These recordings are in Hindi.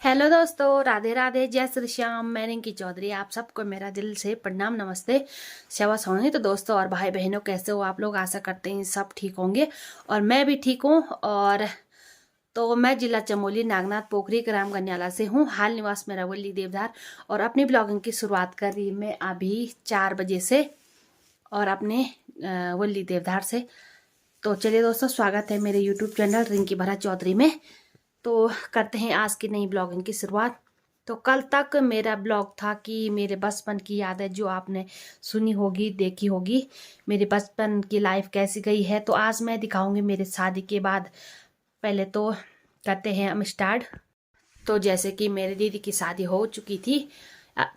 हेलो दोस्तों, राधे राधे, जय श्री श्याम। मैं रिंकी चौधरी, आप सबको मेरा दिल से प्रणाम, नमस्ते, सेवा सोनी। तो दोस्तों और भाई बहनों, कैसे हो आप लोग? आशा करते हैं सब ठीक होंगे और मैं भी ठीक हूँ। और तो मैं जिला चमोली, नागनाथ पोखरी, ग्राम गन्याला से हूँ। हाल निवास मेरा वल्ली देवधार और अपनी ब्लॉगिंग की शुरुआत कर रही मैं अभी 4 बजे से और अपने वल्ली देवधार से। तो चलिए दोस्तों, स्वागत है मेरे यूट्यूब चैनल रिंकी भरा चौधरी में। तो करते हैं आज की नई ब्लॉगिंग की शुरुआत। तो कल तक मेरा ब्लॉग था कि मेरे बचपन की याद है, जो आपने सुनी होगी, देखी होगी, मेरे बचपन की लाइफ कैसी गई है। तो आज मैं दिखाऊंगी मेरे शादी के बाद। पहले तो करते हैं हम स्टार्ट। तो जैसे कि मेरी दीदी की शादी हो चुकी थी,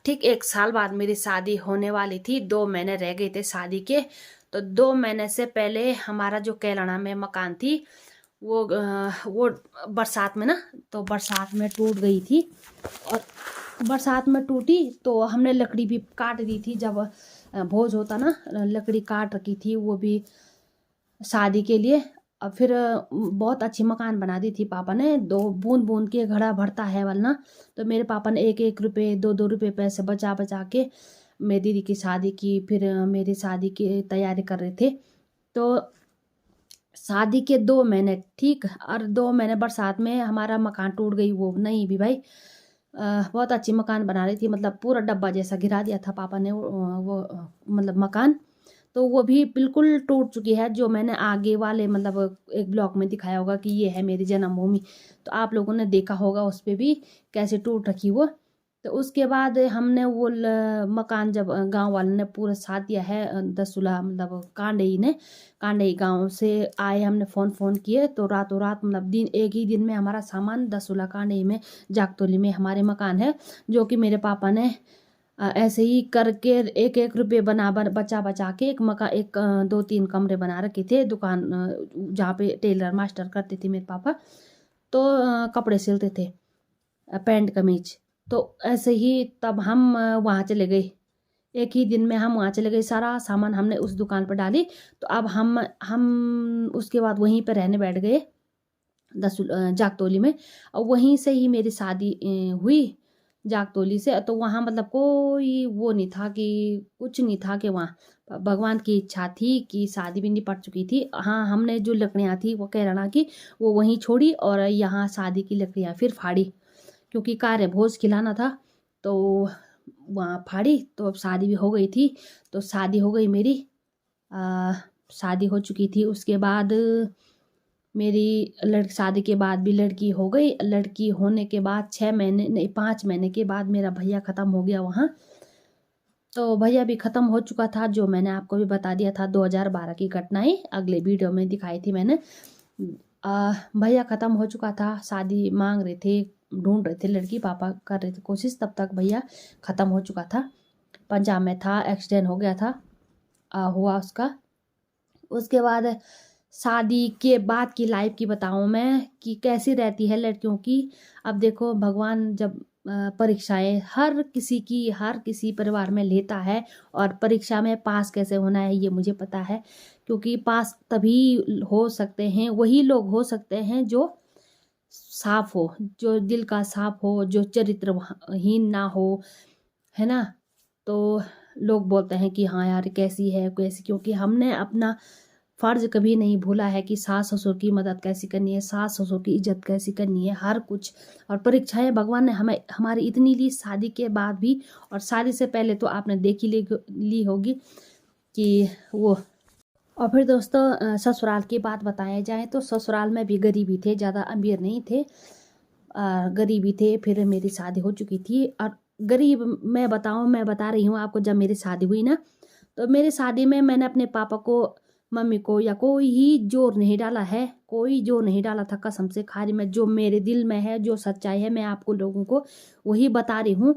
ठीक 1 साल बाद मेरी शादी होने वाली थी। 2 महीने रह गए थे शादी के। तो 2 महीने से पहले हमारा जो कैलाना में मकान थी वो बरसात में ना, तो बरसात में टूट गई थी। और बरसात में टूटी तो हमने लकड़ी भी काट दी थी। जब भोज होता ना, लकड़ी काट रखी थी वो भी शादी के लिए। और फिर बहुत अच्छी मकान बना दी थी पापा ने। 2 बूंद बूंद के घड़ा भरता है वरना। तो मेरे पापा ने 1-1 रुपये 2-2 रुपये पैसे बचा बचा के मेरी दीदी की शादी की। फिर मेरी शादी की तैयारी कर रहे थे। तो शादी के 2 महीने ठीक, और 2 महीने बरसात में हमारा मकान टूट गई। वो नहीं भी भाई, बहुत अच्छी मकान बना रही थी, मतलब पूरा डब्बा जैसा गिरा दिया था पापा ने वो मतलब मकान। तो वो भी बिल्कुल टूट चुकी है। जो मैंने आगे वाले मतलब एक ब्लॉग में दिखाया होगा कि ये है मेरी जन्मभूमि, तो आप लोगों ने देखा होगा उस पर भी कैसे टूट रखी वो। तो उसके बाद हमने वो मकान जब गांव वालों ने पूरा साथ दिया है, दसुला मतलब कांडेई गांव से आए। हमने फ़ोन किए तो रातों रात मतलब एक ही दिन में हमारा सामान दसुला कांडेई में, जागतोली में हमारे मकान है। जो कि मेरे पापा ने ऐसे ही करके 1-1 रुपये बचा बचा के एक 2-3 कमरे बना रखे थे। दुकान जहाँ पे टेलर मास्टर करते थे मेरे पापा, तो कपड़े सिलते थे, पैंट कमीज। तो ऐसे ही तब हम वहाँ चले गए। एक ही दिन में हम वहाँ चले गए, सारा सामान हमने उस दुकान पर डाली। तो अब हम उसके बाद वहीं पर रहने बैठ गए जागतोली में। और वहीं से ही मेरी शादी हुई जागतोली से। तो वहाँ मतलब कोई वो नहीं था कि कुछ नहीं था कि वहाँ भगवान की इच्छा थी कि शादी भी निपट चुकी थी। हाँ, हमने जो लकड़ियाँ थी वो कैराना की वो वहीं छोड़ी और यहाँ शादी की लकड़ियाँ फिर फाड़ी, क्योंकि कार्य भोज खिलाना था। तो वहाँ फाड़ी तो अब शादी भी हो गई थी। तो शादी हो गई मेरी, शादी हो चुकी थी। उसके बाद मेरी शादी के बाद भी लड़की हो गई। लड़की होने के बाद 6 महीने नहीं 5 महीने के बाद मेरा भैया ख़त्म हो गया वहाँ। तो भैया भी ख़त्म हो चुका था, जो मैंने आपको भी बता दिया था। 2012 की घटनाएं अगले वीडियो में दिखाई थी मैंने। भैया ख़त्म हो चुका था, शादी मांग रहे थे, ढूंढ रहे थे लड़की, पापा कर रहे थे कोशिश। तब तक भैया ख़त्म हो चुका था, पंजाब में था, एक्सीडेंट हो गया था हुआ उसका। उसके बाद शादी के बाद की लाइफ की बताऊँ मैं कि कैसी रहती है लड़कियों की। अब देखो, भगवान जब परीक्षाएं हर किसी परिवार में लेता है, और परीक्षा में पास कैसे होना है ये मुझे पता है। क्योंकि पास तभी हो सकते हैं, वही लोग हो सकते हैं जो साफ हो, जो दिल का साफ हो, जो चरित्रहीन ना हो, है ना। तो लोग बोलते हैं कि हाँ यार कैसी है कैसी, क्योंकि हमने अपना फर्ज कभी नहीं भूला है कि सास ससुर की मदद कैसी करनी है, सास ससुर की इज्जत कैसी करनी है, हर कुछ। और परीक्षाएं भगवान ने हमें हमारी इतनी ली शादी के बाद भी, और शादी से पहले तो आपने देखी ली होगी कि वो। और फिर दोस्तों ससुराल की बात बताया जाए तो ससुराल में भी गरीबी थे, ज़्यादा अमीर नहीं थे, गरीबी थे। फिर मेरी शादी हो चुकी थी। और गरीब मैं बता रही हूँ आपको, जब मेरी शादी हुई ना, तो मेरी शादी में मैंने अपने पापा को, मम्मी को या कोई ही जोर नहीं डाला है, कोई जोर नहीं डाला था कसम से। खाली मैं जो मेरे दिल में है, जो सच्चाई है, मैं आपको लोगों को वही बता रही हूँ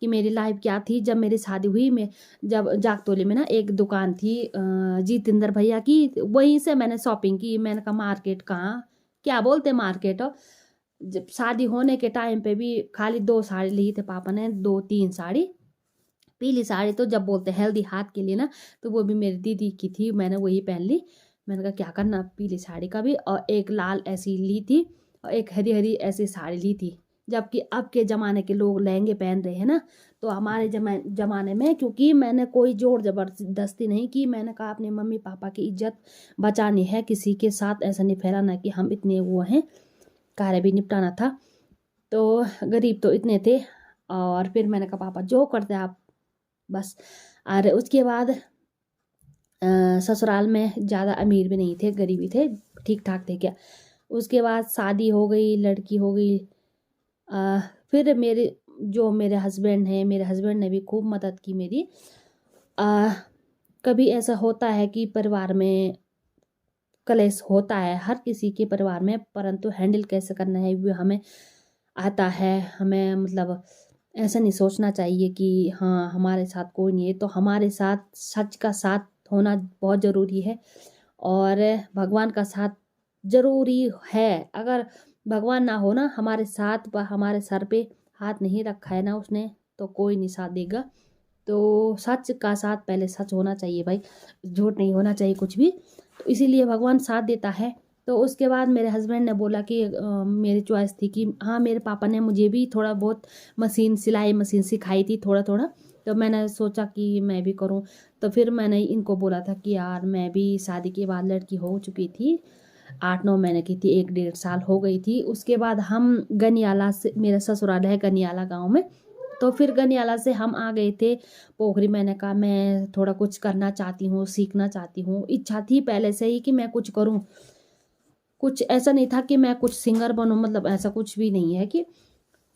कि मेरी लाइफ क्या थी जब मेरी शादी हुई। मैं जब जागतोली में ना एक दुकान थी जितेंद्र भैया की, वहीं से मैंने शॉपिंग की। मैंने कहा मार्केट कहाँ, क्या बोलते मार्केट। जब शादी होने के टाइम पे भी खाली 2 साड़ी ली थे पापा ने, 2-3 साड़ी। पीली साड़ी तो जब बोलते हेल्दी हाथ के लिए ना, तो वो भी मेरी दीदी की थी, मैंने वही पहन ली। मैंने कहा क्या करना पीली साड़ी का भी। और एक लाल ऐसी ली थी और एक हरी हरी ऐसी साड़ी ली थी, जबकि अब के ज़माने के लोग लहंगे पहन रहे हैं ना। तो हमारे ज़माने में, क्योंकि मैंने कोई जोर ज़बरदस्ती नहीं की, मैंने कहा अपने मम्मी पापा की इज्जत बचानी है, किसी के साथ ऐसा नहीं फैलाना कि हम इतने वो हैं, कार्य भी निपटाना था। तो गरीब तो इतने थे। और फिर मैंने कहा पापा जो करते आप बस। और उसके बाद ससुराल में ज़्यादा अमीर भी नहीं थे, गरीबी थे, ठीक ठाक थे क्या। उसके बाद शादी हो गई, लड़की हो गई। फिर मेरे हस्बैंड हैं, मेरे हस्बैंड ने भी खूब मदद की मेरी। कभी ऐसा होता है कि परिवार में कलेश होता है, हर किसी के परिवार में, परंतु हैंडल कैसे करना है वो हमें आता है। हमें मतलब ऐसा नहीं सोचना चाहिए कि हाँ हमारे साथ कोई नहीं है, तो हमारे साथ सच का साथ होना बहुत ज़रूरी है और भगवान का साथ ज़रूरी है। अगर भगवान ना हो ना हमारे साथ, हमारे सर पे हाथ नहीं रखा है ना उसने, तो कोई नहीं साथ देगा। तो सच का साथ पहले सच होना चाहिए भाई, झूठ नहीं होना चाहिए कुछ भी। तो इसीलिए भगवान साथ देता है। तो उसके बाद मेरे हस्बैंड ने बोला कि मेरी चॉइस थी कि हाँ, मेरे पापा ने मुझे भी थोड़ा बहुत सिलाई मशीन सिखाई थी थोड़ा थोड़ा। तो मैंने सोचा कि मैं भी करूँ। तो फिर मैंने इनको बोला था कि यार मैं भी शादी के बाद लड़की हो चुकी थी, 8-9 महीने की थी, 1-1.5 साल हो गई थी। उसके बाद हम गनियाला से, मेरा ससुराल है गनियाला गाँव में, तो फिर गनियाला से हम आ गए थे पोखरी। मैंने कहा मैं थोड़ा कुछ करना चाहती हूँ, सीखना चाहती हूँ, इच्छा थी पहले से ही कि मैं कुछ करूँ। कुछ ऐसा नहीं था कि मैं कुछ सिंगर बनूँ, मतलब ऐसा कुछ भी नहीं है कि,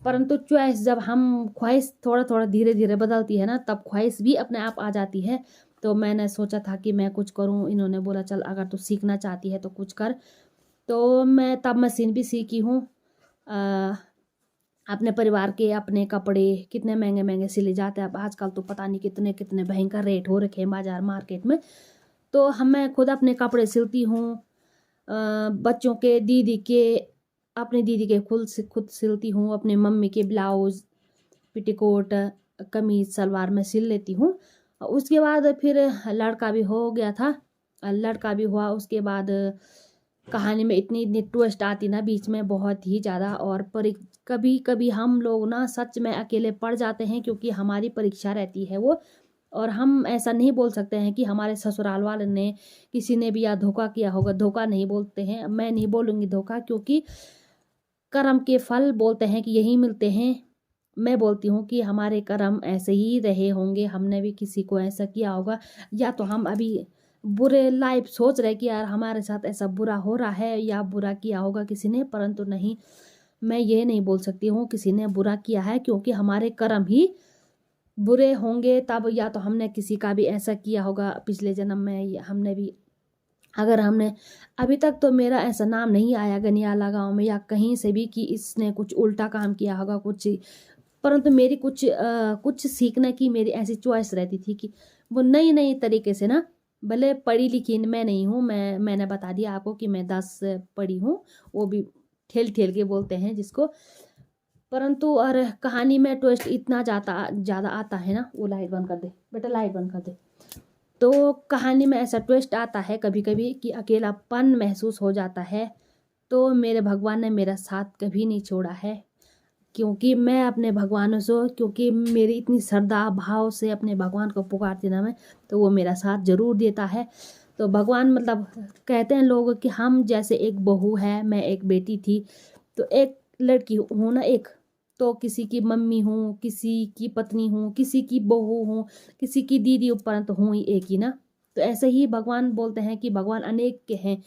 परंतु चॉइस जब हम ख्वाहिश थोड़ा थोड़ा धीरे धीरे बदलती है ना, तब ख्वाहिश भी अपने आप आ जाती है। तो मैंने सोचा था कि मैं कुछ करूँ। इन्होंने बोला चल अगर तू सीखना चाहती है तो कुछ कर। तो मैं तब मशीन भी सीखी हूँ। अपने परिवार के अपने कपड़े कितने महंगे महंगे सिले जाते हैं अब आजकल, तो पता नहीं कितने कितने भयंकर रेट हो रखे हैं बाजार मार्केट में। तो मैं खुद अपने कपड़े सिलती हूँ। बच्चों के, दीदी के, अपनी दीदी के खुद सिलती हूँ। अपने मम्मी के ब्लाउज, पेटीकोट, कमीज, सलवार में सिल लेती हूँ। उसके बाद फिर लड़का भी हो गया था, लड़का भी हुआ। उसके बाद कहानी में इतनी इतनी ट्विस्ट आती ना बीच में, बहुत ही ज़्यादा। और कभी कभी हम लोग ना सच में अकेले पड़ जाते हैं, क्योंकि हमारी परीक्षा रहती है वो। और हम ऐसा नहीं बोल सकते हैं कि हमारे ससुराल वाले ने, किसी ने भी या धोखा किया होगा। धोखा नहीं बोलते हैं, मैं नहीं बोलूँगी धोखा, क्योंकि कर्म के फल बोलते हैं कि यही मिलते हैं। मैं बोलती हूँ कि हमारे कर्म ऐसे ही रहे होंगे, हमने भी किसी को ऐसा किया होगा, या तो हम अभी बुरे लाइफ सोच रहे कि यार हमारे साथ ऐसा बुरा हो रहा है, या बुरा किया होगा किसी ने, परंतु नहीं, मैं ये नहीं बोल सकती हूँ किसी ने बुरा किया है, क्योंकि हमारे कर्म ही बुरे होंगे तब। या तो हमने किसी का भी ऐसा किया होगा पिछले जन्म में, या हमने भी, अगर हमने, अभी तक तो मेरा ऐसा नाम नहीं आया गनियाला गांव में या कहीं से भी कि इसने कुछ उल्टा काम किया होगा कुछ। परंतु मेरी कुछ सीखने की मेरी ऐसी चॉइस रहती थी कि वो नई नई तरीके से ना, भले पढ़ी लिखी मैं नहीं हूँ, मैंने बता दिया आपको कि मैं 10 पढ़ी हूँ, वो भी ठेल ठेल के बोलते हैं जिसको। परंतु और कहानी में ट्विस्ट इतना ज़्यादा आता है ना। वो लाइट बंद कर दे बेटा, लाइट बंद कर दे। तो कहानी में ऐसा ट्विस्ट आता है कभी कभी कि अकेलापन महसूस हो जाता है। तो मेरे भगवान ने मेरा साथ कभी नहीं छोड़ा है, क्योंकि मैं अपने भगवानों से, क्योंकि मेरी इतनी श्रद्धा भाव से अपने भगवान को पुकारती ना मैं, तो वो मेरा साथ ज़रूर देता है। तो भगवान, मतलब कहते हैं लोग कि हम जैसे एक बहू है, मैं एक बेटी थी, तो एक लड़की हूँ ना एक, तो किसी की मम्मी हूँ, किसी की पत्नी हूँ, किसी की बहू हूँ, किसी की दीदी, उपरंत हूँ ही एक ही ना। तो ऐसे ही भगवान बोलते हैं कि भगवान अनेक के हैं,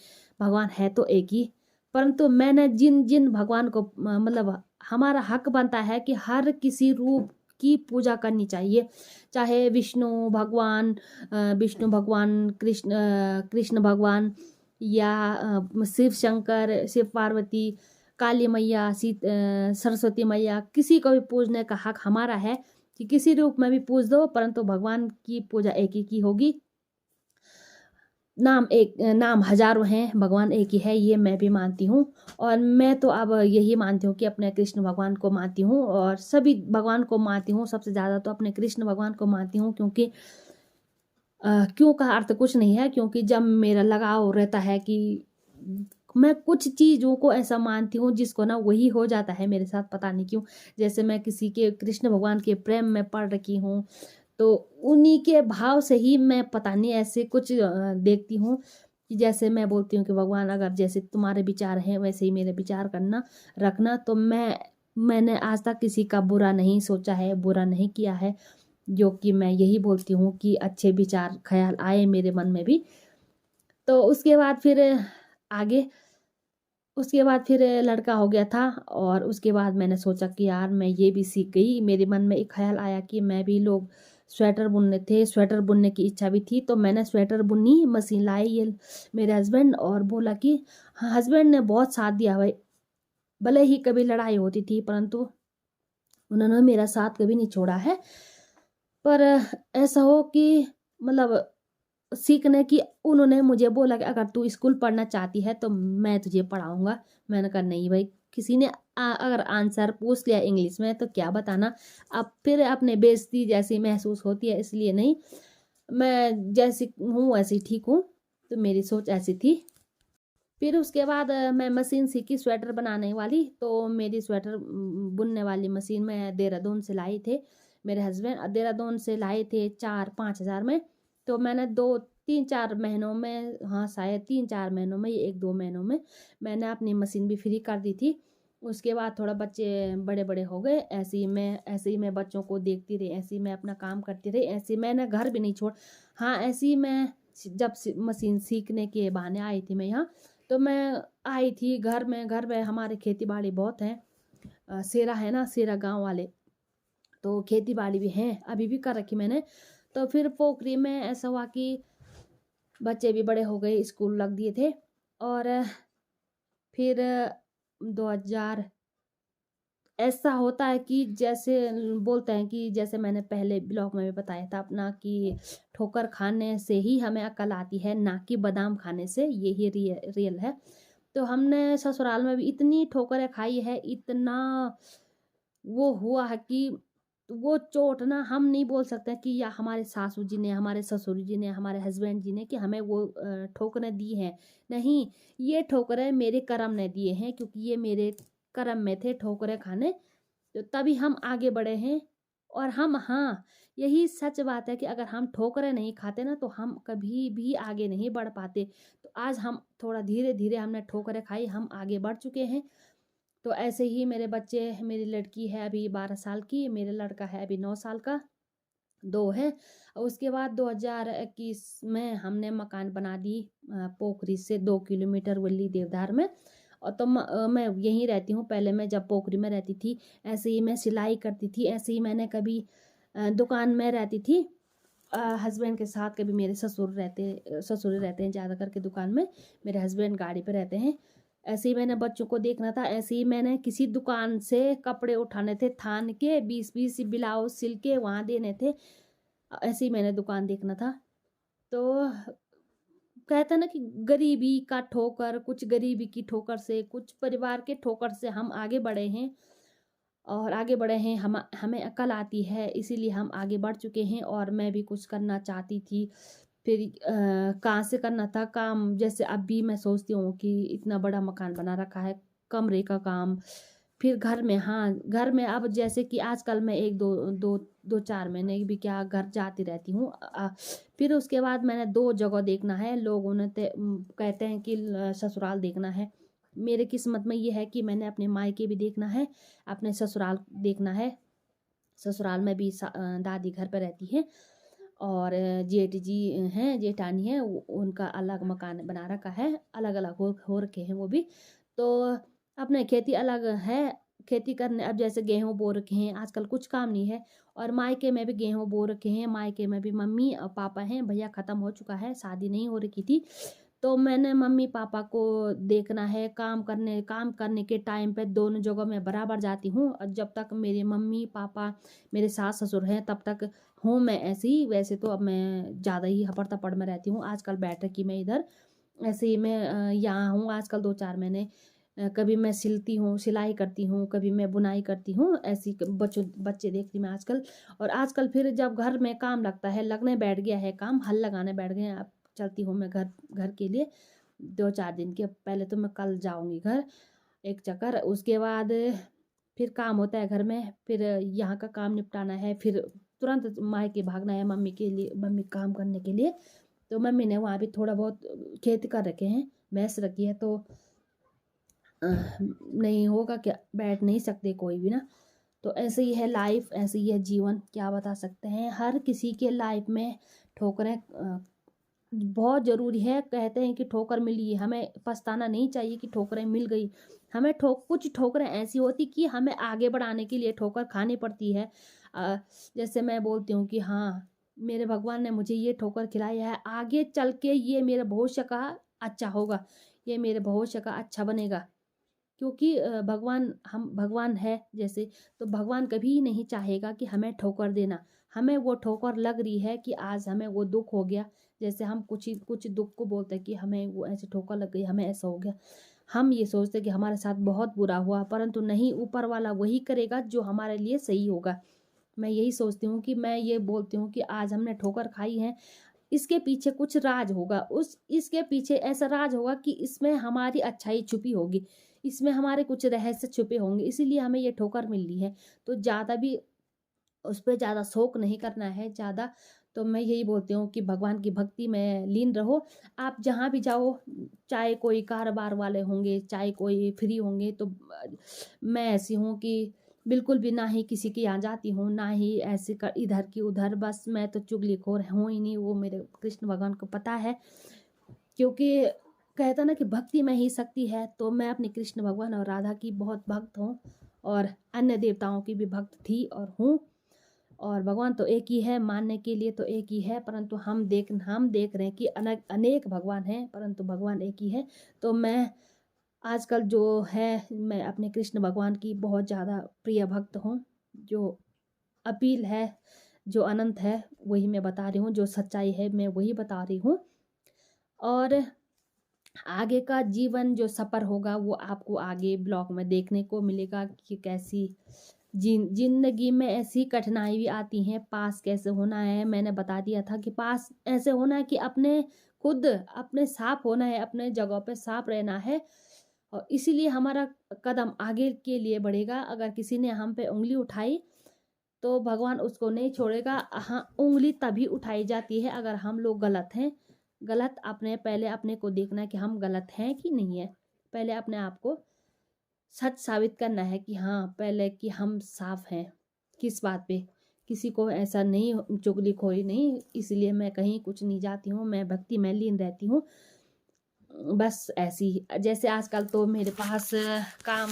भगवान है तो एक ही। परंतु मैंने जिन जिन भगवान को, मतलब हमारा हक बनता है कि हर किसी रूप की पूजा करनी चाहिए, चाहे विष्णु भगवान, कृष्ण भगवान, या शिव शंकर, शिव पार्वती, काली मैया, सरस्वती मैया, किसी को भी पूजने का हक हमारा है कि किसी रूप में भी पूज दो, परंतु भगवान की पूजा एक ही की होगी। नाम हजारों हैं, भगवान एक ही है, ये मैं भी मानती हूँ। और मैं तो अब यही मानती हूँ कि अपने कृष्ण भगवान को मानती हूँ, और सभी भगवान को मानती हूँ, सबसे ज़्यादा तो अपने कृष्ण भगवान को मानती हूँ। क्योंकि क्यों का अर्थ कुछ नहीं है, क्योंकि जब मेरा लगाव रहता है कि मैं कुछ चीज़ों को ऐसा मानती हूँ जिसको ना वही हो जाता है मेरे साथ, पता नहीं क्यों। जैसे मैं किसी के कृष्ण भगवान के प्रेम में पड़ रखी हूँ, तो उन्हीं के भाव से ही मैं पता नहीं ऐसे कुछ देखती हूँ कि जैसे मैं बोलती हूँ कि भगवान अगर जैसे तुम्हारे विचार हैं वैसे ही मेरे विचार करना रखना। तो मैंने आज तक किसी का बुरा नहीं सोचा है, बुरा नहीं किया है, जो कि मैं यही बोलती हूँ कि अच्छे विचार ख्याल आए मेरे मन में भी। तो उसके बाद फिर आगे उसके बाद फिर लड़का हो गया था, और उसके बाद मैंने सोचा कि यार मैं ये भी सीख गई। मेरे मन में एक ख्याल आया कि मैं भी लोग स्वेटर बुनने थे, स्वेटर बुनने की इच्छा भी थी, तो मैंने स्वेटर बुनी, मशीन लाई ये मेरे हस्बैंड, और बोला कि हाँ, हस्बैंड ने बहुत साथ दिया भाई। भले ही कभी लड़ाई होती थी परंतु उन्होंने मेरा साथ कभी नहीं छोड़ा है। पर ऐसा हो कि मतलब सीखने की उन्होंने मुझे बोला कि अगर तू स्कूल पढ़ना चाहती है तो मैं तुझे पढ़ाऊंगा। मैंने कहा नहीं भाई, किसी ने अगर आंसर पूछ लिया इंग्लिश में तो क्या बताना, अब फिर अपने बेइज्जती जैसी महसूस होती है, इसलिए नहीं। मैं जैसी हूँ वैसी ठीक हूँ, तो मेरी सोच ऐसी थी। फिर उसके बाद मैं मशीन सीखी स्वेटर बनाने वाली। तो मेरी स्वेटर बुनने वाली मशीन मैं देहरादून से लाई थे, मेरे हस्बैंड देहरादून से लाए थे 4-5 हज़ार में। तो मैंने 2-3-4 महीनों में, हाँ शायद 3-4 महीनों में, 1-2 महीनों में मैंने अपनी मशीन भी फ्री कर दी थी। उसके बाद थोड़ा बच्चे बड़े बड़े हो गए, ऐसे ही मैं बच्चों को देखती रही, ऐसे ही मैं अपना काम करती रही, ऐसे ही मैंने घर भी नहीं छोड़। हाँ ऐसे ही मैं जब मशीन सीखने के बहाने आई थी मैं यहाँ, तो मैं आई थी घर में हमारे खेती बाड़ी बहुत हैं। सेरा है ना, सेरा गांव वाले, तो खेती बाड़ी भी हैं, अभी भी कर रखी मैंने। तो फिर पोखरी में ऐसा हुआ कि बच्चे भी बड़े हो गए, स्कूल लग दिए थे। और फिर 2000 ऐसा होता है कि जैसे बोलते हैं कि जैसे मैंने पहले ब्लॉग में भी बताया था अपना कि ठोकर खाने से ही हमें अकल आती है, ना कि बादाम खाने से, यही रियल है। तो हमने ससुराल में भी इतनी ठोकरें खाई है, इतना वो हुआ है कि वो चोट ना हम नहीं बोल सकते कि या हमारे सासू जी ने, हमारे ससुर जी ने, हमारे हस्बैंड जी ने कि हमें वो ठोकरें दी हैं। नहीं, ये ठोकरें मेरे कर्म ने दिए हैं, क्योंकि ये मेरे कर्म में थे ठोकरें खाने, तो तभी हम आगे बढ़े हैं। और हम, हाँ यही सच बात है कि अगर हम ठोकरें नहीं खाते ना तो हम कभी भी आगे नहीं बढ़ पाते। तो आज हम थोड़ा धीरे धीरे हमने ठोकरें खाई, हम आगे बढ़ चुके हैं। तो ऐसे ही मेरे बच्चे, मेरी लड़की है अभी 12 साल की, मेरा लड़का है अभी 9 साल का, दो है। और उसके बाद 2021 में हमने मकान बना दी पोखरी से 2 किलोमीटर वली देवधार में। और तो मैं यहीं रहती हूँ। पहले मैं जब पोखरी में रहती थी ऐसे ही मैं सिलाई करती थी, ऐसे ही मैंने कभी दुकान में रहती थी हस्बैंड के साथ, कभी मेरे ससुर रहते हैं ज़्यादा करके दुकान में, मेरे हस्बैंड गाड़ी पे रहते हैं। ऐसे ही मैंने बच्चों को देखना था, ऐसे ही मैंने किसी दुकान से कपड़े उठाने थे, थान के 20-20 ब्लाउज सिल के वहाँ देने थे, ऐसे ही मैंने दुकान देखना था। तो कहते हैं ना कि गरीबी का ठोकर, कुछ गरीबी की ठोकर से, कुछ परिवार के ठोकर से हम आगे बढ़े हैं, और आगे बढ़े हैं। हमें अकल आती है, इसीलिए हम आगे बढ़ चुके हैं। और मैं भी कुछ करना चाहती थी, फिर कहाँ से करना था काम। जैसे अब भी मैं सोचती हूँ कि इतना बड़ा मकान बना रखा है, कमरे का काम, फिर घर में, हाँ घर में अब जैसे कि आजकल मैं 1-2-4 महीने भी क्या घर जाती रहती हूँ। फिर उसके बाद मैंने 2 जगह देखना है। लोग उन्हें कहते हैं कि ससुराल देखना है। मेरे किस्मत में ये है कि मैंने अपने मायके भी देखना है, अपने ससुराल देखना है। ससुराल में भी दादी घर पर रहती है, और जेठ जी हैं, जेठानी है, उनका अलग मकान बना रखा है, अलग अलग हो रखे हैं वो भी। तो अपने खेती अलग है, खेती करने अब जैसे गेहूँ बो रखे हैं, आजकल कुछ काम नहीं है। और मायके में भी गेहूँ बो रखे हैं, मायके में भी मम्मी और पापा हैं, भैया ख़त्म हो चुका है, शादी नहीं हो रखी थी। तो मैंने मम्मी पापा को देखना है, काम करने के टाइम पे दोनों जगह मैं बराबर जाती हूँ। और जब तक मेरे मम्मी पापा, मेरे सास ससुर हैं तब तक हूँ मैं ऐसे ही। वैसे तो अब मैं ज़्यादा ही हपड़ तपड़ में रहती हूँ, आजकल बैठ रखी मैं इधर, ऐसे ही मैं यहाँ हूँ आजकल 2-4 महीने। कभी मैं सिलती हूँ, सिलाई करती हूँ, कभी मैं बुनाई करती हूँ, ऐसी बच्चे देखती मैं आजकल। और आजकल फिर जब घर में काम लगता है, लगने बैठ गया है काम, हल लगाने बैठ गए हैं, अब चलती हूँ मैं घर घर के लिए। 2-4 दिन के पहले तो मैं कल जाऊँगी घर एक चक्कर, उसके बाद फिर काम होता है घर में, फिर यहाँ का काम निपटाना है, फिर तुरंत मायके भागना है मम्मी के लिए, मम्मी काम करने के लिए। तो मम्मी ने वहाँ भी थोड़ा बहुत खेती कर रखे हैं, भैंस रखी है, तो नहीं होगा क्या, बैठ नहीं सकते कोई भी ना। तो ऐसे ही है लाइफ, ऐसे ही है जीवन, क्या बता सकते हैं। हर किसी के लाइफ में ठोकरें बहुत ज़रूरी है। कहते हैं कि ठोकर मिली है, हमें पछताना नहीं चाहिए कि ठोकरें मिल गई। हमें कुछ ठोकरें ऐसी होती कि हमें आगे बढ़ाने के लिए ठोकर खानी पड़ती है। जैसे मैं बोलती हूँ कि हाँ, मेरे भगवान ने मुझे ये ठोकर खिलाई है, आगे चल के ये मेरे भविष्य का अच्छा होगा, ये मेरे भविष्य का अच्छा बनेगा। क्योंकि भगवान है जैसे, तो भगवान कभी नहीं चाहेगा कि हमें ठोकर देना। हमें वो ठोकर लग रही है कि आज हमें वो दुख हो गया, जैसे हम कुछ दुख को बोलते हैं कि हमें वो ऐसे ठोकर लग गई, हमें ऐसा हो गया। हम ये सोचते कि हमारे साथ बहुत बुरा हुआ, परंतु नहीं, ऊपर वाला वही करेगा जो हमारे लिए सही होगा। मैं यही सोचती हूँ कि मैं ये बोलती हूँ कि आज हमने ठोकर खाई है, इसके पीछे कुछ राज होगा, इसके पीछे ऐसा राज होगा कि इसमें हमारी अच्छाई छुपी होगी, इसमें हमारे कुछ रहस्य छुपे होंगे, इसीलिए हमें ये ठोकर मिल रही है। तो ज़्यादा भी उस पर ज़्यादा शौक नहीं करना है ज़्यादा। तो मैं यही बोलती हूँ कि भगवान की भक्ति में लीन रहो। आप जहाँ भी जाओ, चाहे कोई कारोबार वाले होंगे, चाहे कोई फ्री होंगे, तो मैं ऐसी हूँ कि बिल्कुल भी ना ही किसी के यहाँ जाती हूँ, ना ही ऐसे कर इधर की उधर। बस मैं तो चुगलीखोर हूँ ही नहीं, वो मेरे कृष्ण भगवान को पता है। क्योंकि कहता ना कि भक्ति में ही शक्ति है। तो मैं अपने कृष्ण भगवान और राधा की बहुत भक्त हूँ, और अन्य देवताओं की भी भक्त थी और हूँ। और भगवान तो एक ही है, मानने के लिए तो एक ही है, परंतु हम देख रहे हैं कि अनेक भगवान हैं, परंतु भगवान एक ही है। तो मैं आजकल जो है, मैं अपने कृष्ण भगवान की बहुत ज़्यादा प्रिय भक्त हूँ। जो अपील है, जो अनंत है, वही मैं बता रही हूँ, जो सच्चाई है मैं वही बता रही हूँ। और आगे का जीवन जो सफ़र होगा वो आपको आगे ब्लॉग में देखने को मिलेगा कि कैसी जिंदगी में ऐसी कठिनाई भी आती हैं। पास कैसे होना है, मैंने बता दिया था कि पास ऐसे होना है कि अपने साफ होना है, अपने जगह पे साफ रहना है, और इसीलिए हमारा कदम आगे के लिए बढ़ेगा। अगर किसी ने हम पे उंगली उठाई तो भगवान उसको नहीं छोड़ेगा। हाँ, उंगली तभी उठाई जाती है अगर हम लोग गलत हैं। गलत पहले अपने को देखना कि हम गलत हैं कि नहीं है। पहले अपने आप को सच साबित करना है कि हाँ, पहले कि हम साफ हैं। किस बात पे किसी को ऐसा नहीं, चुगलीखोरी नहीं, इसलिए मैं कहीं कुछ नहीं जाती हूँ, मैं भक्ति में लीन रहती हूँ। बस ऐसी, जैसे आजकल तो मेरे पास काम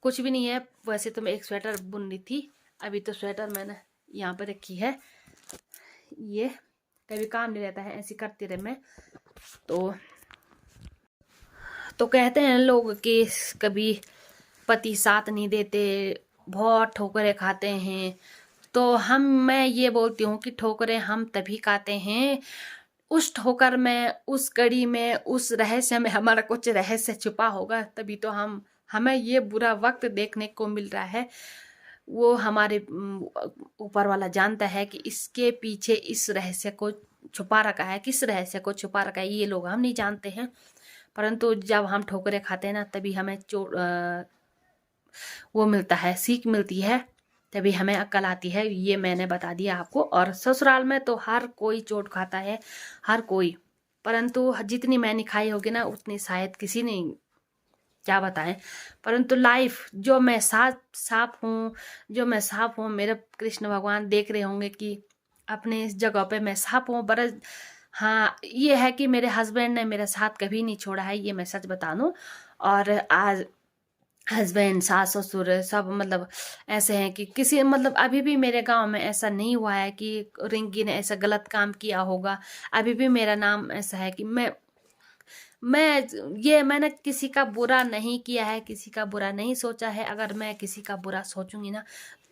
कुछ भी नहीं है। वैसे तो मैं एक स्वेटर बुन रही थी, अभी तो स्वेटर मैंने यहाँ पर रखी है। ये कभी काम नहीं रहता है, ऐसे करती रहे मैं। तो कहते हैं लोग कि कभी पति साथ नहीं देते, बहुत ठोकरें खाते हैं। तो मैं ये बोलती हूँ कि ठोकरें हम तभी खाते हैं, उस ठोकर में, उस कड़ी में, उस रहस्य में हमारा कुछ रहस्य छुपा होगा, तभी तो हमें ये बुरा वक्त देखने को मिल रहा है। वो हमारे ऊपर वाला जानता है कि इसके पीछे इस रहस्य को छुपा रखा है, किस रहस्य को छुपा रखा है, ये लोग हम नहीं जानते हैं। परंतु जब हम ठोकरें खाते हैं ना, तभी हमें वो मिलता है, सीख मिलती है, तभी हमें अक्ल आती है। ये मैंने बता दिया आपको। और ससुराल में तो हर कोई चोट खाता है, हर कोई, परंतु जितनी मैंने खाई होगी ना, उतनी शायद किसी ने, क्या बताएं। परंतु लाइफ जो मैं साफ हूँ, मेरे कृष्ण भगवान देख रहे होंगे कि अपने इस जगह पे मैं साफ हूँ। बरस हाँ, ये है कि मेरे हस्बैंड ने मेरा साथ कभी नहीं छोड़ा है, ये मैं सच बता दूँ। और आज हस्बैंड, सास, ससुर सब मतलब ऐसे हैं कि किसी मतलब अभी भी मेरे गांव में ऐसा नहीं हुआ है कि रिंकी ने ऐसा गलत काम किया होगा। अभी भी मेरा नाम ऐसा है कि मैंने किसी का बुरा नहीं किया है, किसी का बुरा नहीं सोचा है। अगर मैं किसी का बुरा सोचूंगी ना,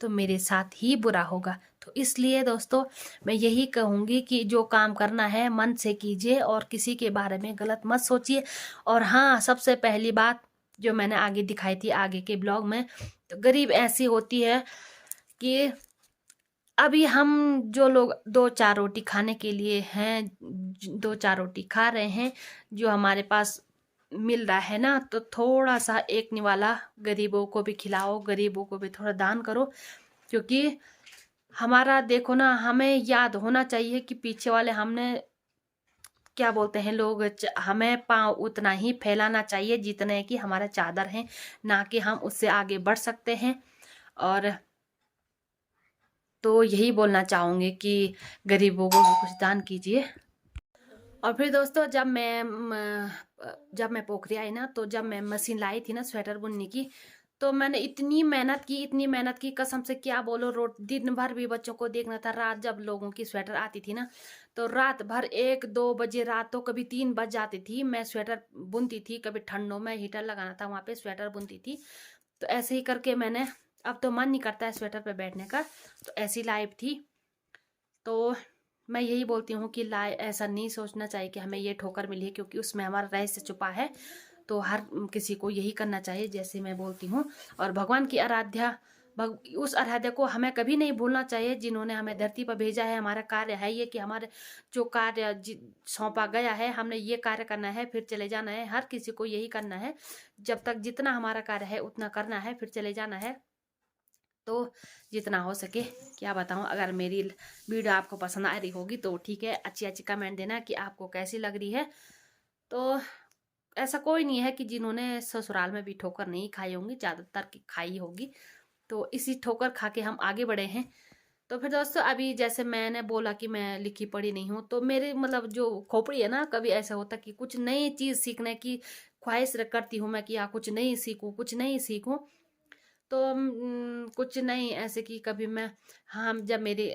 तो मेरे साथ ही बुरा होगा। तो इसलिए दोस्तों, मैं यही कहूँगी कि जो काम करना है मन से कीजिए, और किसी के बारे में गलत मत सोचिए। और हाँ, सबसे पहली बात जो मैंने आगे दिखाई थी आगे के ब्लॉग में, तो गरीब ऐसी होती है कि अभी हम जो लोग 2-4 रोटी खाने के लिए हैं, 2-4 रोटी खा रहे हैं, जो हमारे पास मिल रहा है ना, तो थोड़ा सा एक निवाला गरीबों को भी खिलाओ, गरीबों को भी थोड़ा दान करो। क्योंकि हमारा देखो ना, हमें याद होना चाहिए कि पीछे वाले हमने क्या बोलते हैं लोग, हमें पाँव उतना ही फैलाना चाहिए जितने कि हमारा चादर है, ना कि हम उससे आगे बढ़ सकते हैं। और तो यही बोलना चाहूँगी कि गरीबों को भी कुछ दान कीजिए। और फिर दोस्तों, जब मैं पोखरी आई ना, तो जब मैं मशीन लाई थी ना स्वेटर बुनने की, तो मैंने इतनी मेहनत की कसम से क्या बोलो। दिन भर भी बच्चों को देखना था। रात जब लोगों की स्वेटर आती थी ना, तो रात भर 1-2 बजे रात, तो कभी 3 बज जाती थी, मैं स्वेटर बुनती थी। कभी ठंडों में हीटर लगाना था वहाँ पे, स्वेटर बुनती थी। तो ऐसे ही करके मैंने, अब तो मन नहीं करता है स्वेटर पे बैठने का, तो ऐसी लाइफ थी। तो मैं यही बोलती हूँ कि ऐसा नहीं सोचना चाहिए कि हमें ये ठोकर मिली है, क्योंकि उसमें हमारा रहस्य छुपा है। तो हर किसी को यही करना चाहिए जैसे मैं बोलती हूँ। और भगवान की आराध्या, उस आराध्या को हमें कभी नहीं भूलना चाहिए, जिन्होंने हमें धरती पर भेजा है। हमारा कार्य है ये कि हमारे जो कार्य सौंपा गया है, हमने ये कार्य करना है, फिर चले जाना है। हर किसी को यही करना है। जब तक जितना हमारा कार्य है उतना करना है, फिर चले जाना है। तो जितना हो सके, क्या बताऊं। अगर मेरी वीडियो आपको पसंद आ रही होगी तो ठीक है, अच्छी कमेंट देना कि आपको कैसी लग रही है। तो ऐसा कोई नहीं है कि जिन्होंने ससुराल में भी ठोकर नहीं खाई होंगी, ज़्यादातर की खाई होगी। तो इसी ठोकर खा के हम आगे बढ़े हैं। तो फिर दोस्तों, अभी जैसे मैंने बोला कि मैं लिखी पढ़ी नहीं हूँ, तो मेरे मतलब जो खोपड़ी है ना, कभी ऐसा होता कि कुछ नई चीज़ सीखने की ख्वाहिश करती हूँ मैं, कि हाँ कुछ नहीं सीखूँ, कुछ नहीं सीखूँ। तो कुछ नहीं ऐसे कि कभी मैं, हाँ जब मेरे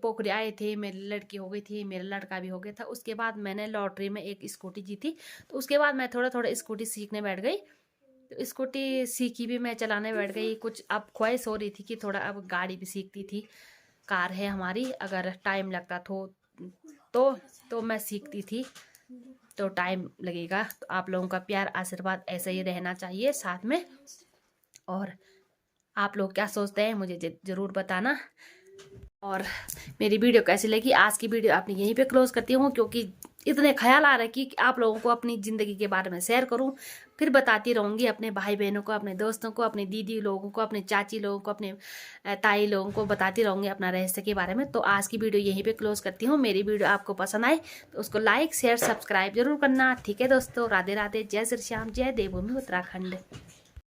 पोखरी आए थे, मेरी लड़की हो गई थी, मेरा लड़का भी हो गया था, उसके बाद मैंने लॉटरी में एक स्कूटी जीती। तो उसके बाद मैं थोड़ा थोड़ा स्कूटी सीखने बैठ गई। तो स्कूटी सीखी भी, मैं चलाने बैठ गई। कुछ अब ख्वाहिश हो रही थी कि थोड़ा अब गाड़ी भी सीखती थी। कार है हमारी, अगर टाइम लगता तो मैं सीखती थी। तो टाइम लगेगा। तो आप लोगों का प्यार आशीर्वाद ऐसे ही रहना चाहिए साथ में। और आप लोग क्या सोचते हैं मुझे ज़रूर बताना। और मेरी वीडियो कैसी लगी, आज की वीडियो आपने यहीं पे क्लोज करती हूँ, क्योंकि इतने ख्याल आ रहे कि आप लोगों को अपनी ज़िंदगी के बारे में शेयर करूँ। फिर बताती रहूँगी अपने भाई बहनों को, अपने दोस्तों को, अपनी दीदी लोगों को, अपने चाची लोगों को, अपने ताई लोगों को बताती रहूँगी अपना रहस्य के बारे में। तो आज की वीडियो यहीं पे क्लोज करती हूँ। मेरी वीडियो आपको पसंद आए तो उसको लाइक शेयर सब्सक्राइब जरूर करना। ठीक है दोस्तों, राधे राधे, जय श्री श्याम, जय देवभूमि उत्तराखंड।